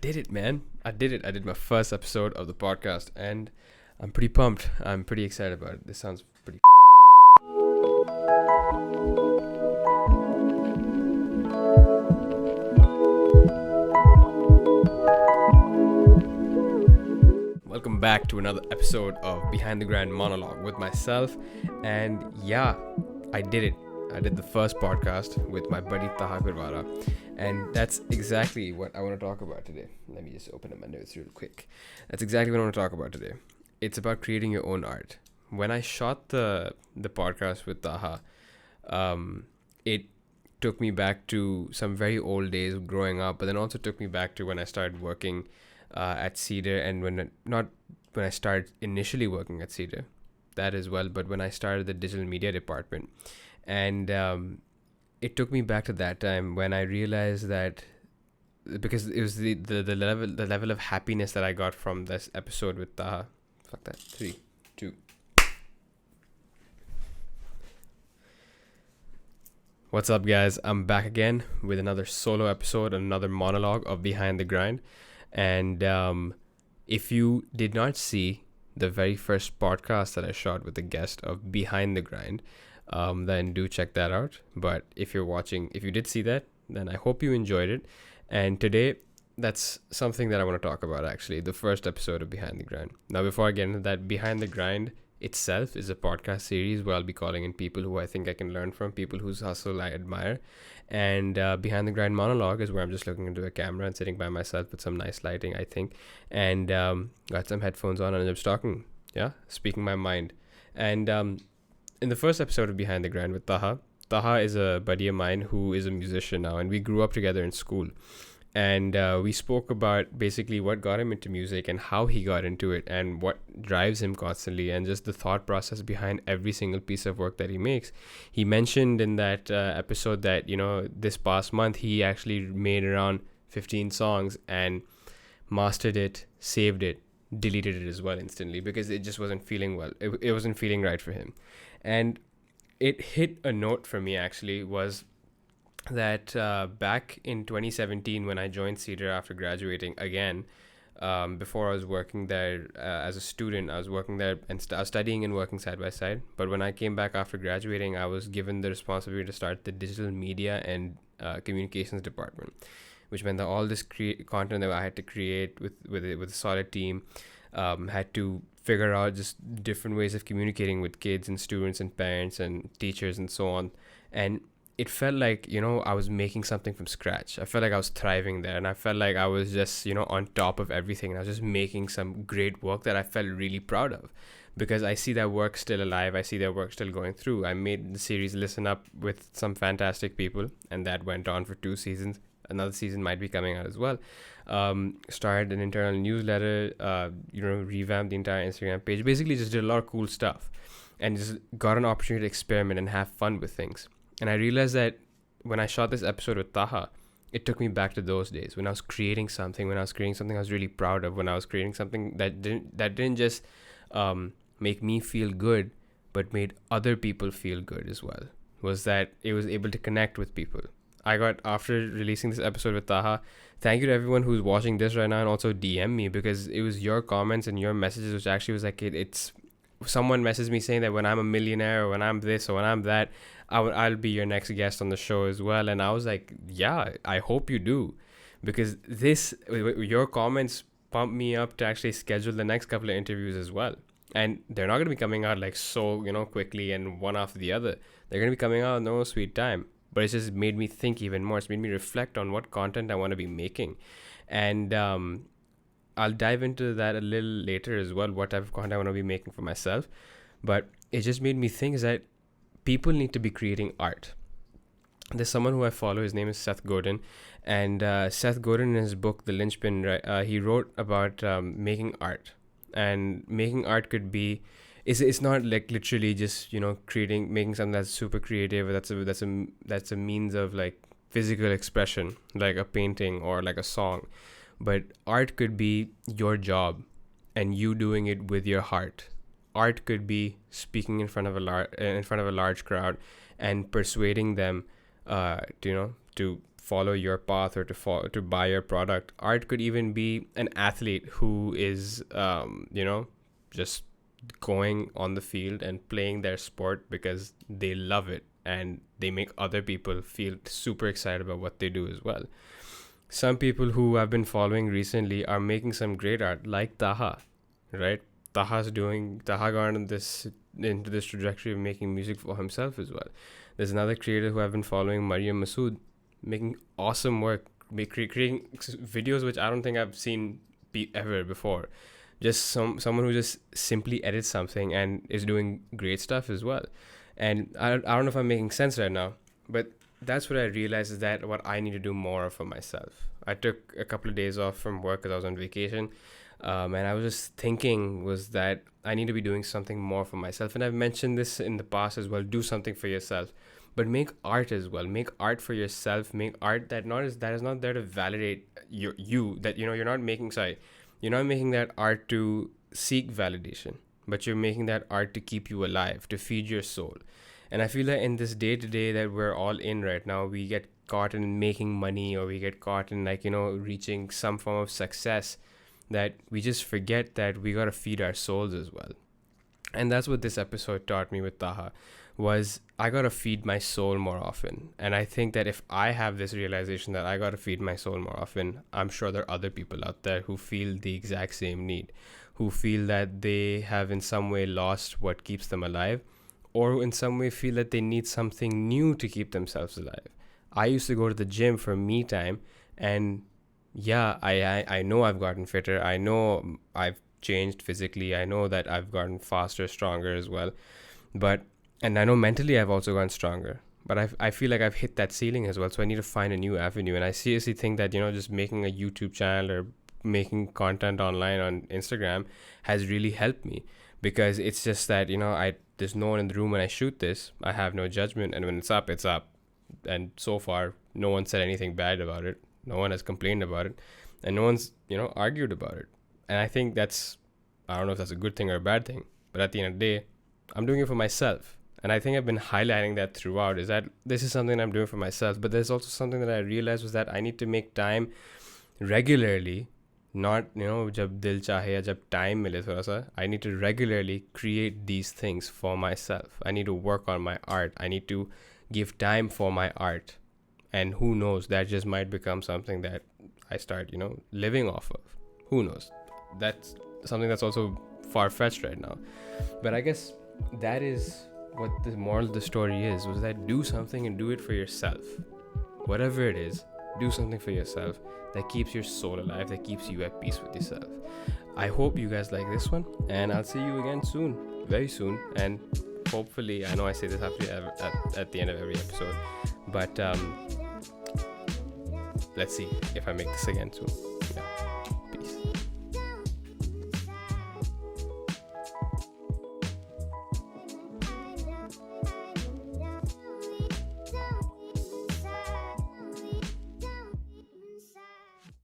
did it, man. I did it. I did my first episode of the podcast, and I'm pretty pumped. I'm pretty excited about it. This sounds pretty Welcome back to another episode of Behind the Grind Monologue with myself. And yeah, I did it. I did the first podcast with my buddy Taha Gurwara. And that's exactly what I want to talk about today. Let me just open up my notes real quick. That's exactly what I want to talk about today. It's about creating your own art. When I shot the podcast with Taha, it took me back to some very old days of growing up, but then also took me back to when I started working at Cedar, and when I started initially working at Cedar, that as well, but when I started the digital media department. And it took me back to that time when I realized that, because it was the level of happiness that I got from this episode with Taha. Fuck that. 3, 2. What's up, guys? I'm back again with another solo episode, another monologue of Behind the Grind. And if you did not see the very first podcast that I shot with the guest of Behind the Grind, then do check that out. But if you did see that, then I hope you enjoyed it. And today, that's something that I want to talk about, actually, the first episode of Behind the Grind. Now, before I get into that, Behind the Grind itself is a podcast series where I'll be calling in people who I think I can learn from, people whose hustle I admire. And Behind the Grind Monologue is where I'm just looking into a camera and sitting by myself with some nice lighting, I think, and got some headphones on and I'm just talking, speaking my mind. And in the first episode of Behind the Grind with Taha is a buddy of mine who is a musician now, and we grew up together in school. And we spoke about basically what got him into music and how he got into it and what drives him constantly and just the thought process behind every single piece of work that he makes. He mentioned in that episode that, this past month he actually made around 15 songs and mastered it, saved it, deleted it as well instantly because it just wasn't feeling well. It wasn't feeling right for him. And it hit a note for me, actually, was that back in 2017 when I joined Cedar after graduating again, before I was working there as a student, I was working there and I was studying and working side by side. But when I came back after graduating, I was given the responsibility to start the digital media and communications department, which meant that all this content that I had to create with a solid team, had to figure out just different ways of communicating with kids and students and parents and teachers and so on. And it felt like, I was making something from scratch. I felt like I was thriving there, and I felt like I was just, on top of everything. And I was just making some great work that I felt really proud of, because I see that work still alive. I see that work still going through. I made the series Listen Up with some fantastic people, and that went on for 2 seasons. Another season might be coming out as well. Started an internal newsletter, revamped the entire Instagram page. Basically just did a lot of cool stuff and just got an opportunity to experiment and have fun with things. And I realized that when I shot this episode with Taha, it took me back to those days when I was creating something, I was really proud of, when I was creating something that didn't just make me feel good, but made other people feel good as well. Was that it was able to connect with people. I got, after releasing this episode with Taha, thank you to everyone who's watching this right now and also DM me, because it was your comments and your messages which actually was like, it's someone messaged me saying that when I'm a millionaire or when I'm this or when I'm that, I'll be your next guest on the show as well. And I was like, yeah, I hope you do, because your comments pump me up to actually schedule the next couple of interviews as well. And they're not going to be coming out like so, quickly and one after the other. They're going to be coming out in no sweet time. But it's just made me think even more. It's made me reflect on what content I want to be making. And I'll dive into that a little later as well, what type of content I want to be making for myself. But it just made me think is that people need to be creating art. There's someone who I follow, his name is Seth Godin. And Seth Godin, in his book, The Linchpin, he wrote about making art. And making art could be, it's not like literally just, making something that's super creative. That's a means of like physical expression, like a painting or like a song. But art could be your job and you doing it with your heart. Art could be speaking in front of a large crowd and persuading them to follow your path or to buy your product. Art could even be an athlete who is just going on the field and playing their sport because they love it and they make other people feel super excited about what they do as well. Some people who I've been following recently are making some great art, like Taha, right? Taha got into this trajectory of making music for himself as well. There's another creator who I've been following, Mariam Masood, making awesome work, creating videos which I don't think I've seen ever before. Just someone who just simply edits something and is doing great stuff as well. And I don't know if I'm making sense right now, but that's what I realized, is that what I need to do more of for myself. I took a couple of days off from work because I was on vacation, and I was just thinking was that I need to be doing something more for myself. And I've mentioned this in the past as well. Do something for yourself, but make art as well. Make art for yourself. Make art that is not there to validate you. That you're not making. Sorry, you're not making that art to seek validation, but you're making that art to keep you alive, to feed your soul. And I feel that in this day to day that we're all in right now, we get caught in making money, or we get caught in reaching some form of success, that we just forget that we gotta feed our souls as well. And that's what this episode taught me with Taha, was I gotta feed my soul more often. And I think that if I have this realization that I gotta feed my soul more often, I'm sure there are other people out there who feel the exact same need, who feel that they have in some way lost what keeps them alive, or in some way feel that they need something new to keep themselves alive. I used to go to the gym for me time, and yeah, I know I've gotten fitter. I know I've changed physically. I know that I've gotten faster, stronger as well. And I know mentally I've also gotten stronger. But I feel like I've hit that ceiling as well. So I need to find a new avenue. And I seriously think that, just making a YouTube channel or making content online on Instagram has really helped me. Because it's just that, there's no one in the room when I shoot this. I have no judgment. And when it's up, it's up. And so far, no one said anything bad about it. No one has complained about it. And no one's, argued about it. And I think I don't know if that's a good thing or a bad thing. But at the end of the day, I'm doing it for myself. And I think I've been highlighting that throughout, is that this is something I'm doing for myself. But there's also something that I realized, was that I need to make time regularly. Not, jab dil chahe ya jab time mile thoda sa. I need to regularly create these things for myself. I need to work on my art. I need to give time for my art. And who knows, that just might become something that I start, living off of. Who knows? That's something that's also far-fetched right now. But I guess that is what the moral of the story is, was that do something and do it for yourself. Whatever it is, do something for yourself that keeps your soul alive, that keeps you at peace with yourself. I hope you guys like this one, and I'll see you again soon, very soon. And hopefully, I know I say this at the end of every episode, but let's see if I make this again soon. Yeah.